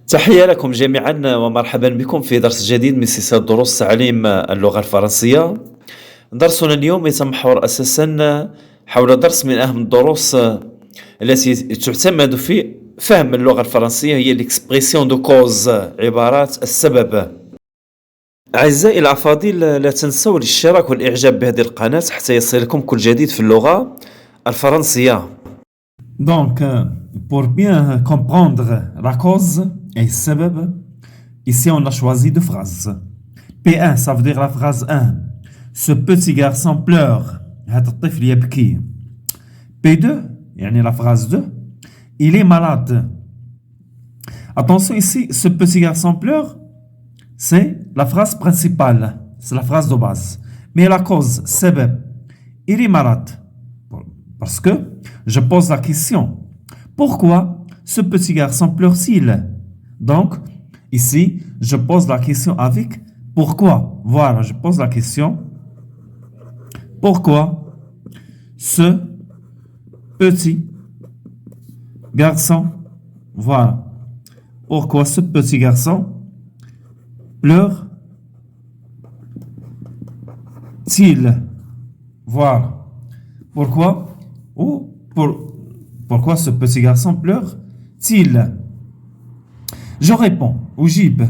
تحية لكم جميعا ومرحبا بكم في درس جديد من سلسلة دروس تعليم اللغة الفرنسية. درسنا اليوم يتمحور أساسا حول درس من أهم الدروس التي تعتمد في فهم اللغة الفرنسية، هي الإكسبريسيون دو كوز، عبارات السبب. أعزائي الأفاضل، لا تنسوا الاشتراك والإعجاب بهذه القناة حتى يصلكم كل جديد في اللغة الفرنسية. Donc, pour bien comprendre la cause et sebeb, ici on a choisi deux phrases. P1, ça veut dire la phrase 1. Ce petit garçon pleure. هذا الطفل يبكي. P2, يعني la phrase 2. Il est malade. Attention ici, ce petit garçon pleure, c'est la phrase principale. C'est la phrase de base. Mais la cause, sebeb, il est malade. Parce que je pose la question, pourquoi ce petit garçon pleure-t-il? Donc, ici, je pose la question avec pourquoi. Voilà, je pose la question. Pourquoi ce petit garçon, voilà, pourquoi ce petit garçon pleure-t-il? Voilà. Pourquoi? Ou pourquoi ce petit garçon pleure-t-il? Je réponds, oujib.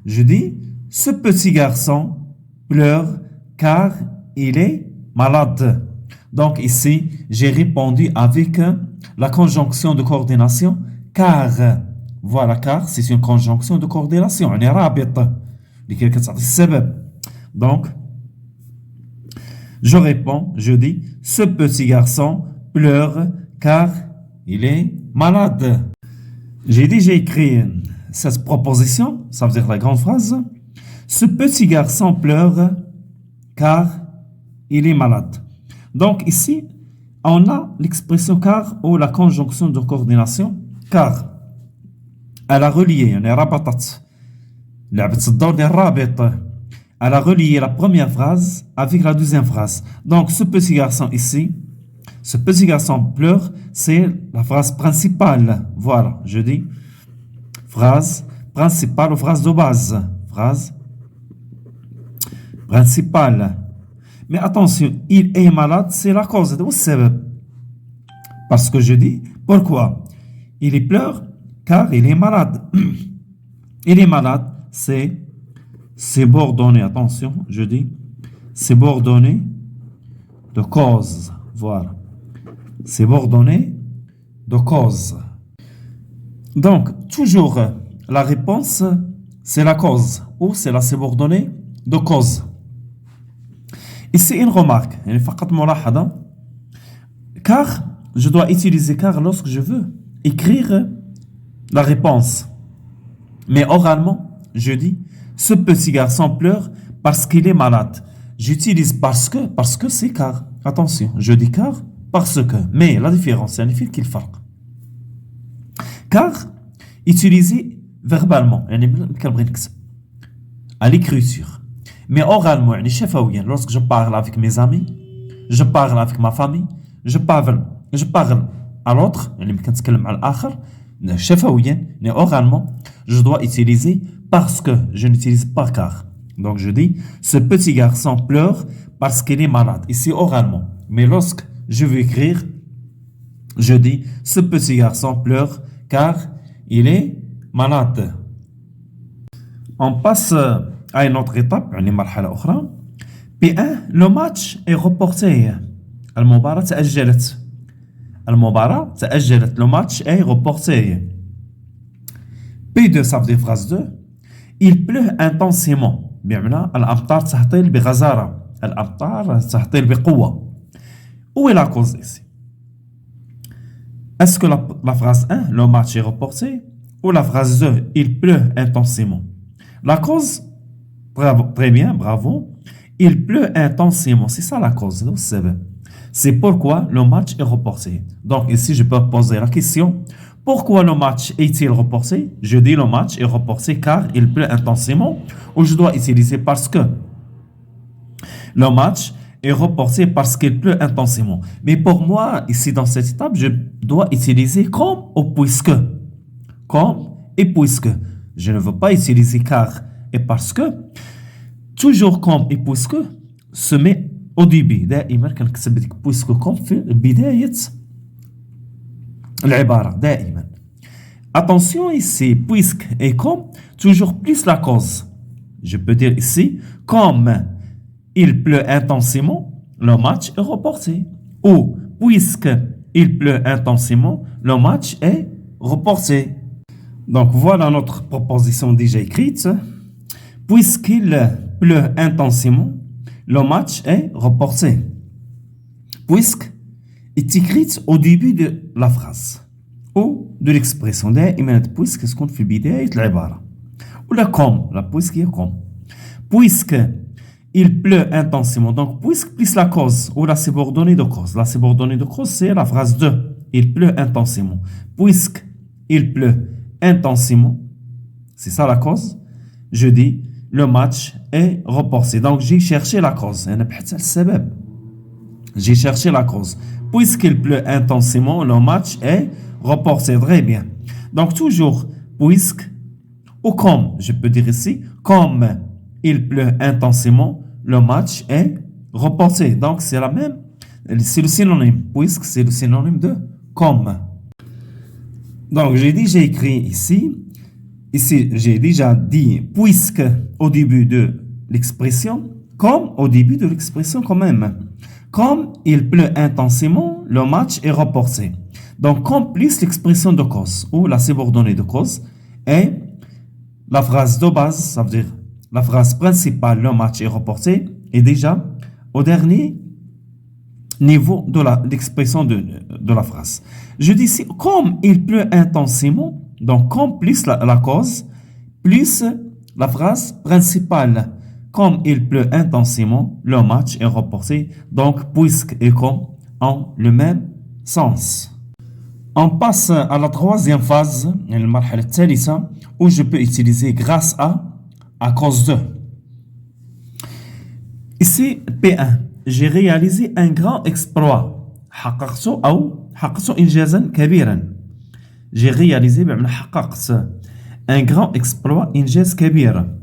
Je dis, ce petit garçon pleure car il est malade. Donc ici, j'ai répondu avec la conjonction de coordination car. Voilà, car c'est une conjonction de coordination. يعني رابط لكي كتعطي السبب. Donc, je réponds, je dis, ce petit garçon pleure car il est malade. J'ai déjà écrit cette proposition, ça veut dire la grande phrase. Ce petit garçon pleure car il est malade. Donc ici, on a l'expression car ou la conjonction de coordination car. Elle a relié, يعني ربطت لعبت الدور ديال الرابط. Elle a relié la première phrase avec la deuxième phrase. Donc, ce petit garçon ici, ce petit garçon pleure, c'est la phrase principale. Voilà, je dis phrase principale ou phrase de base. Phrase principale. Mais attention, il est malade, c'est la cause. Parce que je dis, pourquoi? Il pleure car il est malade. Il est malade, c'est subordonné, attention, je dis subordonné de cause. Voilà. Subordonné de cause. Donc, toujours la réponse, c'est la cause ou c'est la subordonnée de cause. Ici, une remarque. Car, je dois utiliser car lorsque je veux écrire la réponse. Mais oralement, je dis ce petit garçon pleure parce qu'il est malade. J'utilise parce que c'est car. Attention, je dis car parce que. Mais la différence, c'est qu'il faut. Car, utilisé verbalement, à l'écriture. Mais oralement, lorsque je parle avec mes amis, je parle avec ma famille, je parle à l'autre, mais oralement, je dois utiliser parce que je n'utilise pas car. Donc je dis, ce petit garçon pleure parce qu'il est malade. Ici oralement. Mais lorsque je veux écrire, je dis, ce petit garçon pleure car il est malade. On passe à une autre étape, P1, le match est reporté. المباراة تأجلت. Le match est reporté. P2, ça veut dire phrase 2. Il pleut intensément. بمعنى الأمطار تهطل بغزارة. الأمطار تهطل بقوة. Où est la cause ici? Est-ce que la phrase 1, le match est reporté, ou la phrase 2, il pleut intensément? La cause, bravo, très bien, bravo. Il pleut intensément. C'est ça la cause. C'est pourquoi le match est reporté. Donc ici, je peux poser la question. Pourquoi le match est-il reporté? Je dis le match est reporté car il pleut intensément. Ou je dois utiliser parce que. Le match est reporté parce qu'il pleut intensément. Mais pour moi, ici dans cette étape, je dois utiliser comme ou puisque. Comme et puisque. Je ne veux pas utiliser car et parce que. Toujours comme et puisque se met au début. دائما كنكتب ديك puisque comme في بداية العبارة دائما. Attention ici, puisque et comme, toujours plus la cause. Je peux dire ici, comme il pleut intensément, le match est reporté. Ou, puisque il pleut intensément, le match est reporté. Donc voilà notre proposition déjà écrite. Puisqu'il pleut intensément, le match est reporté. Puisque est écrite au début de la phrase ou de l'expression. دائما puisque تكون في بداية العبارة. ولا comme, la puisque est comme. Puisque il pleut intensément. Donc puisque plus la cause ou la subordonnée de cause. La subordonnée de cause c'est la phrase 2. Il pleut intensément. Puisque il pleut intensément, c'est ça la cause. Je dis le match est reporté. Donc j'ai cherché la cause. أنا بحثت على السبب. J'ai cherché la cause. Puisqu'il pleut intensément, le match est reporté. Très bien. Donc toujours puisque ou comme, je peux dire ici, comme il pleut intensément, le match est reporté. Donc c'est la même, c'est le synonyme. Puisque c'est le synonyme de comme. Donc j'ai déjà écrit ici. Ici, j'ai déjà dit puisque au début de l'expression, comme au début de l'expression quand même. Comme il pleut intensément, le match est reporté. Donc, comme plus l'expression de cause ou la subordonnée de cause et la phrase de base, ça veut dire la phrase principale, le match est reporté, est déjà au dernier niveau de l'expression de la phrase. Je dis ici, comme il pleut intensément, donc comme plus la cause, plus la phrase principale. Comme il pleut intensément, le match est reporté. Donc, puisque et comme ont le même sens. On passe à la troisième phase, المرحلة الثالثة, où je peux utiliser grâce à cause de. Ici, P1, j'ai réalisé un grand exploit. حققت إنجازا كبيرا. J'ai réalisé بمعنى حققت un grand exploit إنجاز كبير.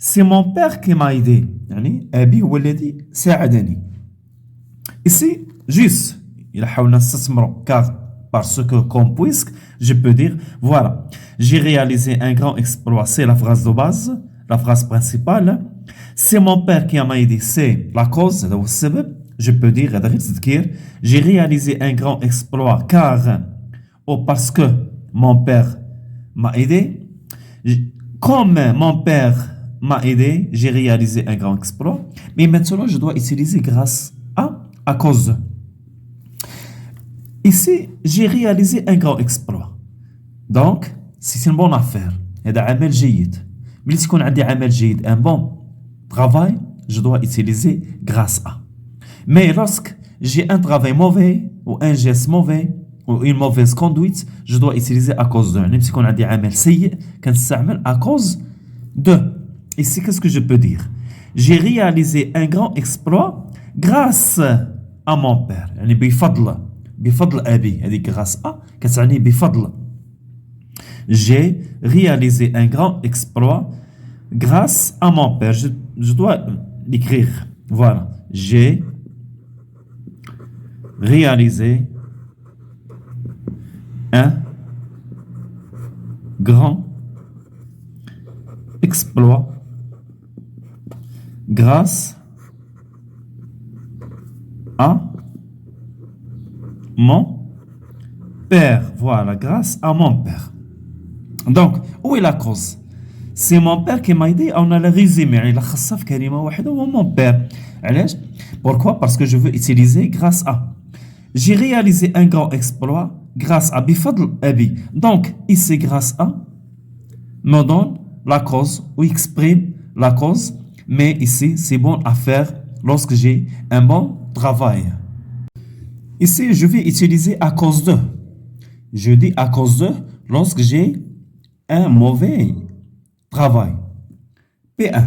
C'est mon père qui m'a aidé. يعني أبي هو الذي ساعدني. Ici, juste, il a حاولنا نستثمره car parce que comme puisque, je peux dire voilà, j'ai réalisé un grand exploit. C'est la phrase de base, la phrase principale. C'est mon père qui m'a aidé. C'est la cause, هذا هو السبب. Je peux dire هذا غير تذكير. J'ai réalisé un grand exploit car ou parce que mon père m'a aidé. Comme mon père m'a aidé, j'ai réalisé un grand exploit. Mais maintenant, je dois utiliser grâce à cause. Ici, j'ai réalisé un grand exploit. Donc, c'est une bonne affaire. هذا عمل جيد. ملي تكون عندي عمل جيد, un bon travail, je dois utiliser grâce à. Mais lorsque j'ai un travail mauvais ou un geste mauvais ou une mauvaise conduite, je dois utiliser à cause de. ملي تكون عندي عمل سيء, كنستعمل à cause de. Ici, qu'est-ce que je peux dire? J'ai réalisé un grand exploit grâce à mon père. يعني بفضل أبي. هذه grâce à كتعني بفضل. J'ai réalisé un grand exploit grâce à mon père. Je dois l'écrire. Voilà. J'ai réalisé un grand exploit grâce à mon père. Voilà, grâce à mon père. Donc, où est la cause? C'est mon père qui m'a aidé. On a le résumé. يعني لخصها في كلمة واحدة هو mon père. علاش? Pourquoi? Parce que je veux utiliser grâce à. J'ai réalisé un grand exploit grâce à بفضل أبي. Donc, ici grâce à me donne la cause ou exprime la cause. Mais ici, c'est bon à faire lorsque j'ai un bon travail. Ici, je vais utiliser à cause de. Je dis à cause de lorsque j'ai un mauvais travail. P1.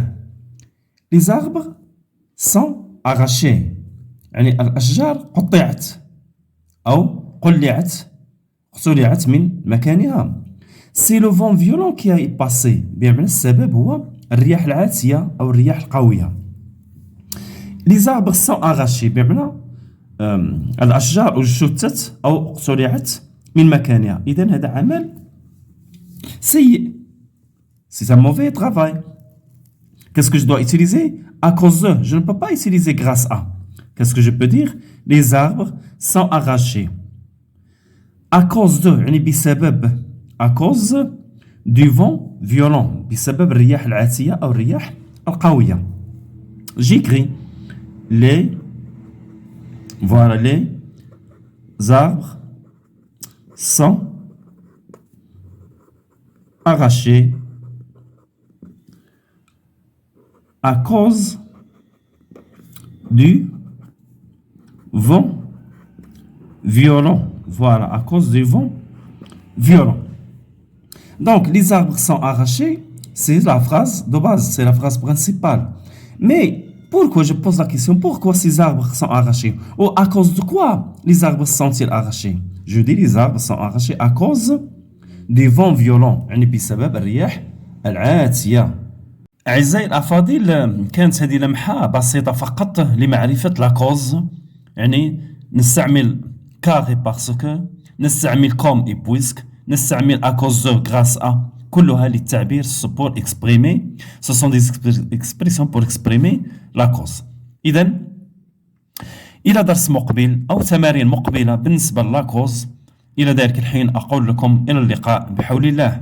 Les arbres sont arrachés. يعني الأشجار قطعت أو قلعت من مكانها. سي لو فون فيولون كي اي باسي، بمعنى السبب هو الرياح العاتية أو الرياح القوية. لي زاربغ سون اغاشي، بمعنى الأشجار اجتثت أو اقتلعت من مكانها. إذا هذا عمل سيء. سي un mauvais travail. Qu'est-ce que je dois utiliser? À cause de. Je ne peux pas utiliser grâce à. Qu'est-ce que je peux dire? Les arbres sont arrachés. À cause de. يعني بسبب. À cause du vent violent. بسبب الرياح العاتية أو الرياح القوية. J'écris les. Voilà, les arbres sont arrachés à cause du vent violent. Voilà, à cause du vent violent. Donc, les arbres sont arrachés, c'est la phrase de base, c'est la phrase principale. Mais pourquoi, je pose la question, pourquoi ces arbres sont arrachés? Ou à cause de quoi les arbres sont-ils arrachés? Je dis les arbres sont arrachés à cause du vent violent. يعني بسبب الرياح العاتية. أعزائي الأفاضل، كانت هذه لمحة بسيطة فقط لمعرفة لاكوز. يعني نستعمل كار باسكو، نستعمل كوم اي بويسك، نستعمل أكوز دو غراس أ، كلها للتعبير pour exprimer. Ce sont des expressions pour exprimer la cause. إذا إلى درس مقبل أو تمارين مقبلة بالنسبة للاكوز. إلى ذلك الحين أقول لكم إلى اللقاء بحول الله.